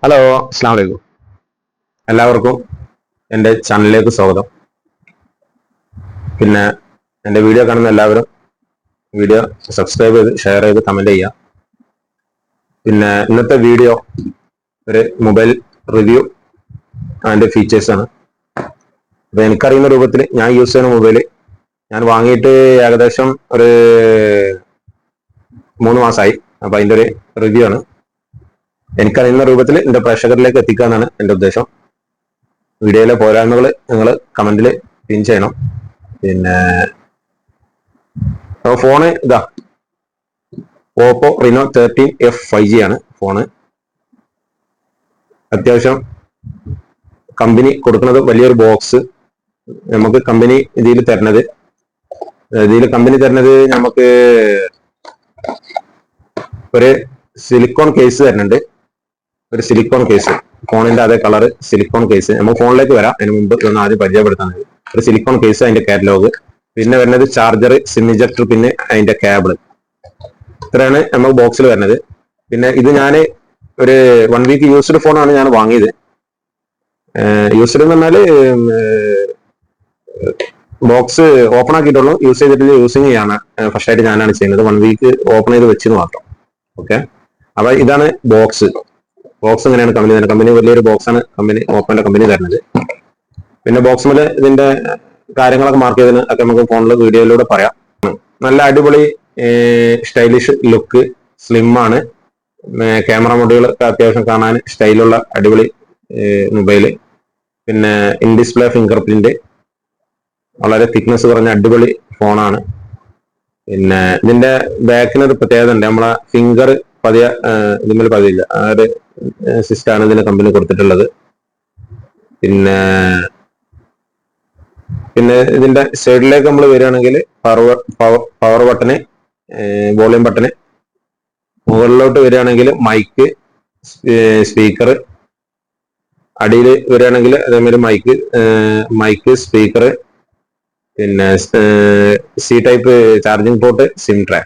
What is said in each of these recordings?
Hello, അസ്സാം വലൈക്കും. എല്ലാവർക്കും എൻ്റെ ചാനലിലേക്ക് സ്വാഗതം. പിന്നെ എൻ്റെ വീഡിയോ കാണുന്ന എല്ലാവരും വീഡിയോ സബ്സ്ക്രൈബ് ചെയ്ത് ഷെയർ ചെയ്ത് കമൻറ്റ് ചെയ്യുക. പിന്നെ ഇന്നത്തെ വീഡിയോ ഒരു മൊബൈൽ റിവ്യൂ അതിൻ്റെ ഫീച്ചേഴ്സാണ്. അപ്പോൾ എനിക്കറിയുന്ന രൂപത്തിൽ ഞാൻ യൂസ് ചെയ്യുന്ന മൊബൈൽ ഞാൻ വാങ്ങിയിട്ട് ഏകദേശം ഒരു 3 മാസമായി. അപ്പോൾ അതിൻ്റെ ഒരു റിവ്യൂ ആണ്. എനിക്കറിയുന്ന രൂപത്തിൽ എൻ്റെ പ്രേക്ഷകരിലേക്ക് എത്തിക്കുക എന്നാണ് എൻ്റെ ഉദ്ദേശം. വീഡിയോയിലെ പോരായ്മകൾ നിങ്ങൾ കമന്റിൽ പിൻ ചെയ്യണം. പിന്നെ ഫോണ് ഇതാ ഓപ്പോ റീനോ 13F 5G ആണ് ഫോണ്. അത്യാവശ്യം കമ്പനി കൊടുക്കുന്നത് വലിയൊരു ബോക്സ് നമുക്ക് കമ്പനി കമ്പനി തരുന്നത് നമുക്ക് ഒരു സിലിക്കോൺ കേസ് തരുന്നുണ്ട്. ഒരു സിലിക്കോൺ കേസ്, ഫോണിന്റെ അതേ കളർ സിലിക്കോൺ കേസ്. നമുക്ക് ഫോണിലേക്ക് വരാം. അതിന് മുമ്പ് ഒന്ന് ആദ്യം പരിചയപ്പെടുത്താൻ ഒരു സിലിക്കോൺ കേസ്, അതിന്റെ കാറ്റലോഗ്, പിന്നെ വരുന്നത് ചാർജർ, സിം ഇജക്ടർ, പിന്നെ അതിന്റെ കേബിൾ. ഇത്രയാണ് നമുക്ക് ബോക്സിൽ വരുന്നത്. പിന്നെ ഇത് ഞാൻ ഒരു 1 വീക്ക് യൂസ്ഡ് ഫോണാണ് ഞാൻ വാങ്ങിയത്. യൂസ്ഡ് എന്ന് പറഞ്ഞാല് ബോക്സ് ഓപ്പൺ ആക്കിയിട്ടുള്ളൂ, യൂസ് ചെയ്തിട്ട് യൂസിങ് ചെയ്യാണ് ഫസ്റ്റ് ആയിട്ട് ഞാനാണ് ചെയ്യുന്നത്. 1 വീക്ക് ഓപ്പൺ ചെയ്ത് വെച്ചെന്ന് മാത്രം. ഓക്കെ, അപ്പൊ ഇതാണ് ബോക്സ്. ഇങ്ങനെയാണ് കമ്പനി തരുന്നത്. കമ്പനി വലിയൊരു ബോക്സ് ആണ് ഓപ്പന്റെ കമ്പനി തരുന്നത്. പിന്നെ ബോക്സ് മേലെ ഇതിന്റെ കാര്യങ്ങളൊക്കെ മാർക്ക് ചെയ്തതിന് ഒക്കെ നമുക്ക് ഫോണിൽ വീഡിയോയിലൂടെ പറയാം. നല്ല അടിപൊളി സ്റ്റൈലിഷ് ലുക്ക്, സ്ലിം ആണ്. ക്യാമറ മോഡുകൾ അത്യാവശ്യം കാണാൻ സ്റ്റൈലുള്ള അടിപൊളി മൊബൈല്. പിന്നെ ഇൻ ഡിസ്പ്ലേ ഫിംഗർ പ്രിന്റ്, വളരെ തിക്നെസ് കുറഞ്ഞ അടിപൊളി ഫോണാണ്. പിന്നെ ഇതിന്റെ ബാക്കിനൊരു പ്രത്യേകത ഉണ്ട്. നമ്മളെ ഫിംഗർ ഇതിന്മേൽ പതിയില്ല. ആ ഒരു സിസ്റ്റമാണ് ഇതിന് കമ്പനി കൊടുത്തിട്ടുള്ളത്. പിന്നെ ഇതിന്റെ സൈഡിലേക്ക് നമ്മൾ വരികയാണെങ്കിൽ പവർ ബട്ടന്, വോളിയം ബട്ടന്. മുകളിലോട്ട് വരികയാണെങ്കിൽ മൈക്ക്, സ്പീക്കർ. അടിയിൽ വരികയാണെങ്കിൽ അതേമാതിരി മൈക്ക്, സ്പീക്കർ, പിന്നെ C type charging port, SIM tray.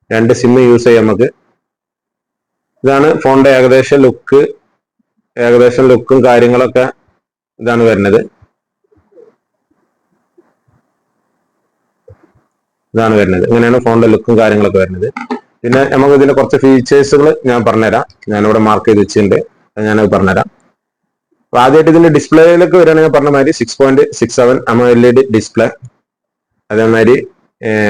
2 SIM use ചെയ്യാം നമുക്ക്. ഇതാണ് ഫോണിന്റെ ഏകദേശം ലുക്കും കാര്യങ്ങളൊക്കെ ഇതാണ് വരുന്നത്. ഇങ്ങനെയാണ് ഫോണിന്റെ ലുക്കും കാര്യങ്ങളൊക്കെ വരുന്നത്. പിന്നെ നമുക്ക് ഇതിന്റെ കുറച്ച് ഫീച്ചേഴ്സുകൾ ഞാൻ പറഞ്ഞുതരാം. ഞാനിവിടെ മാർക്ക് ചെയ്ത് വെച്ചിട്ടുണ്ട്, ഞാനത് പറഞ്ഞുതരാം. അപ്പൊ ആദ്യമായിട്ട് ഇതിന്റെ ഡിസ്പ്ലേയിലേക്ക് വരികയാണെങ്കിൽ പറഞ്ഞ മാതിരി 6.67 AMOLED ഡിസ്പ്ലേ. അതേമാതിരി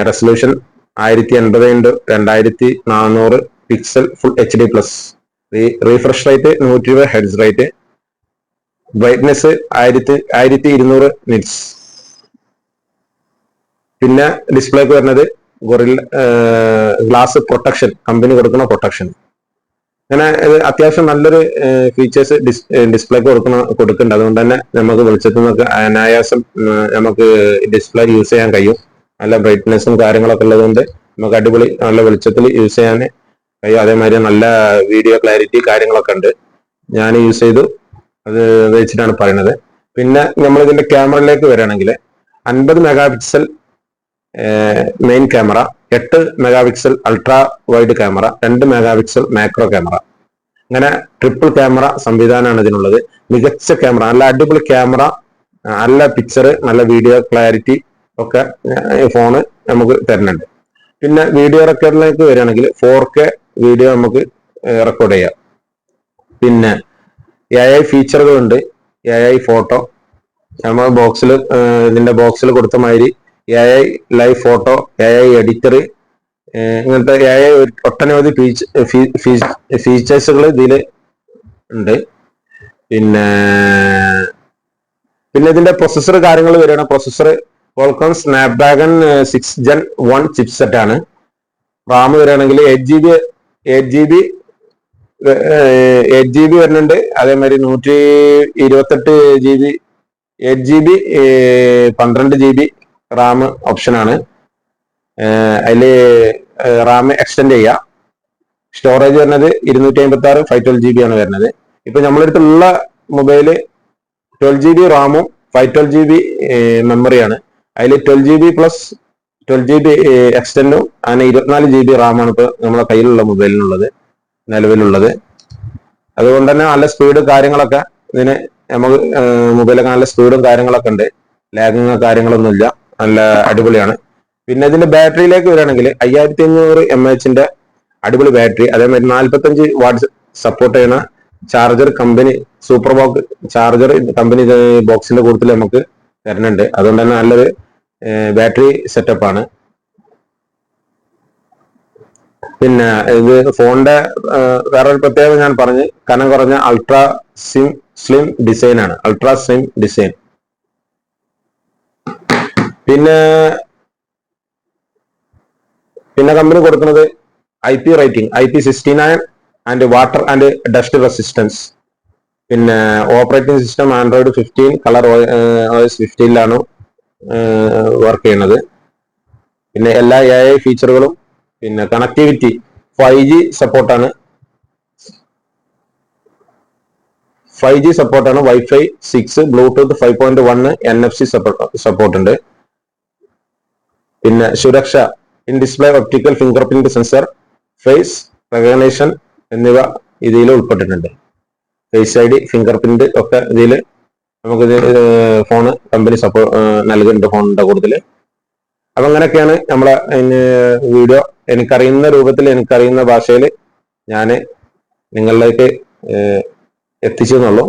resolution 1080x2400 pixel full HD+. Refresh rate 120 hertz rate. Brightness 1200 nits. പിന്നെ ഡിസ്പ്ലേക്ക് വരുന്നത് ഗൊറില്ല ഗ്ലാസ് പ്രൊട്ടക്ഷൻ, കമ്പനി കൊടുക്കുന്ന പ്രൊട്ടക്ഷൻ. അങ്ങനെ അത്യാവശ്യം നല്ലൊരു ഫീച്ചേഴ്സ് ഡിസ്പ്ലേക്ക് കൊടുക്കുന്നുണ്ട്. അതുകൊണ്ട് തന്നെ നമുക്ക് വെളിച്ചത്തിൽ നിന്നൊക്കെ അനായാസം നമുക്ക് ഡിസ്പ്ലേ യൂസ് ചെയ്യാൻ കഴിയും. നല്ല ബ്രൈറ്റ്നെസ്സും കാര്യങ്ങളൊക്കെ ഉള്ളതുകൊണ്ട് നമുക്ക് അടിപൊളി നല്ല വെളിച്ചത്തിൽ യൂസ് ചെയ്യാൻ കഴിയും. അതേമാതിരി നല്ല വീഡിയോ ക്ലാരിറ്റി കാര്യങ്ങളൊക്കെ ഉണ്ട്. ഞാൻ യൂസ് ചെയ്തു, അത് വെച്ചിട്ടാണ് പറയുന്നത്. പിന്നെ നമ്മൾ ഇതിന്റെ ക്യാമറയിലേക്ക് വരികയാണെങ്കിൽ 50 mega pixel main camera, 8 mega pixel ultra wide camera, 2 mega pixel macro camera. അങ്ങനെ ട്രിപ്പിൾ ക്യാമറ സംവിധാനമാണ് ഇതിനുള്ളത്. മികച്ച ക്യാമറ, നല്ല അടിപൊളി ക്യാമറ, നല്ല പിക്ചർ, നല്ല വീഡിയോ ക്ലാരിറ്റി ഒക്കെ ഈ ഫോണ് നമുക്ക് തരുന്നുണ്ട്. പിന്നെ വീഡിയോ റെക്കോർഡിലേക്ക് വരികയാണെങ്കിൽ 4K വീഡിയോ നമുക്ക് റെക്കോർഡ് ചെയ്യാം. പിന്നെ AI ഫീച്ചറുകളുണ്ട്. AI ഫോട്ടോ നമ്മൾ ഇതിന്റെ ബോക്സിൽ കൊടുത്ത മാതിരി AI live photo, AI editor, ഇങ്ങനത്തെ AI ഒട്ടനവധി ഫീച്ചേഴ്സുകൾ ഇതിൽ ഉണ്ട്. പിന്നെ ഇതിന്റെ പ്രൊസസ്സർ കാര്യങ്ങൾ വരികയാണ്. Processor Qualcomm Snapdragon 6 Gen 1 chipset ആണ്. റാം വരികയാണെങ്കിൽ 8GB വരുന്നുണ്ട്. അതേമാതിരി 128GB 8GB 12GB റാം ഓപ്ഷനാണ്. അതിൽ റാം എക്സ്റ്റെൻഡ് ചെയ്യാം. സ്റ്റോറേജ് വരുന്നത് 256 512GB ആണ് വരുന്നത്. ഇപ്പൊ നമ്മളടുത്തുള്ള മൊബൈല് 12GB റാമും 512GB മെമ്മറിയാണ്. അതിൽ 12GB പ്ലസ് 12GB എക്സ്റ്റെൻഡും അങ്ങനെ 24GB റാമാണ് ഇപ്പൊ നമ്മളെ കയ്യിലുള്ള മൊബൈലിനുള്ളത്, നിലവിലുള്ളത്. അതുകൊണ്ട് തന്നെ നല്ല സ്പീഡ് കാര്യങ്ങളൊക്കെ ഇതിന് നമുക്ക് മൊബൈലൊക്കെ നല്ല സ്പീഡും കാര്യങ്ങളൊക്കെ ഉണ്ട്. ലാഗിങ്ങോ കാര്യങ്ങളൊന്നുമില്ല, നല്ല അടിപൊളിയാണ്. പിന്നെ ഇതിന്റെ ബാറ്ററിയിലേക്ക് വരികയാണെങ്കിൽ 5500 mAh അടിപൊളി ബാറ്ററി, അതേമാതിരി 45 വാട്ട്സ് സപ്പോർട്ട് ചെയ്യുന്ന charger company super box charger company ബോക്സിന്റെ കൂട്ടത്തിൽ നമുക്ക് തരുന്നുണ്ട്. അതുകൊണ്ട് തന്നെ നല്ലൊരു ബാറ്ററി സെറ്റപ്പ് ആണ്. പിന്നെ ഇത് ഫോണിന്റെ വേറൊരു പ്രത്യേകത ഞാൻ പറഞ്ഞ്, കനം കുറഞ്ഞ അൾട്രാ സ്ലിം ഡിസൈൻ ആണ്, അൾട്രാ സ്ലിം ഡിസൈൻ. പിന്നെ കമ്പനി കൊടുക്കുന്നത് IP rating IP69 and water and dust resistance. പിന്നെ operating system Android 15, colour OS 15 work ചെയ്യുന്നത്. പിന്നെ എല്ലാ AI ഫീച്ചറുകളും. പിന്നെ കണക്ടിവിറ്റി 5G സപ്പോർട്ടാണ്, 5G സപ്പോർട്ടാണ്, Wi-Fi 6, ബ്ലൂടൂത്ത് 5.1, NFC സപ്പോർട്ട് ഉണ്ട്. പിന്നെ സുരക്ഷ in display optical finger print sensor, face recognition എന്നിവ ഇതിൽ ഉൾപ്പെട്ടിട്ടുണ്ട്. ഫേസ് ID, ഫിംഗർ പ്രിന്റ് ഒക്കെ ഇതിൽ നമുക്ക് ഫോണ് കമ്പനി നൽകുന്നുണ്ട് ഫോണിന്റെ കൂടുതൽ. അപ്പൊ അങ്ങനെയൊക്കെയാണ് നമ്മളെ വീഡിയോ. എനിക്കറിയുന്ന രൂപത്തിൽ, എനിക്കറിയുന്ന ഭാഷയിൽ ഞാൻ നിങ്ങളിലേക്ക് എത്തിച്ചു എന്നുള്ളൂ.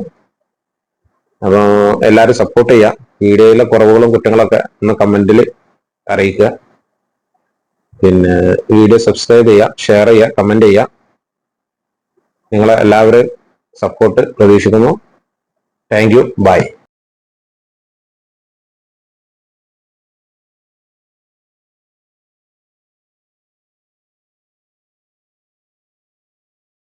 അപ്പോൾ എല്ലാവരും സപ്പോർട്ട് ചെയ്യുക. വീഡിയോയിലെ കുറവുകളും കുറ്റങ്ങളൊക്കെ ഒന്ന് കമന്റിൽ അറിയിക്കുക. പിന്നെ വീഡിയോ സബ്സ്ക്രൈബ് ചെയ്യുക, ഷെയർ ചെയ്യുക, കമന്റ് ചെയ്യുക. നിങ്ങളെ എല്ലാവരും സപ്പോർട്ട് പ്രതീക്ഷിക്കുന്നു. Thank you, by.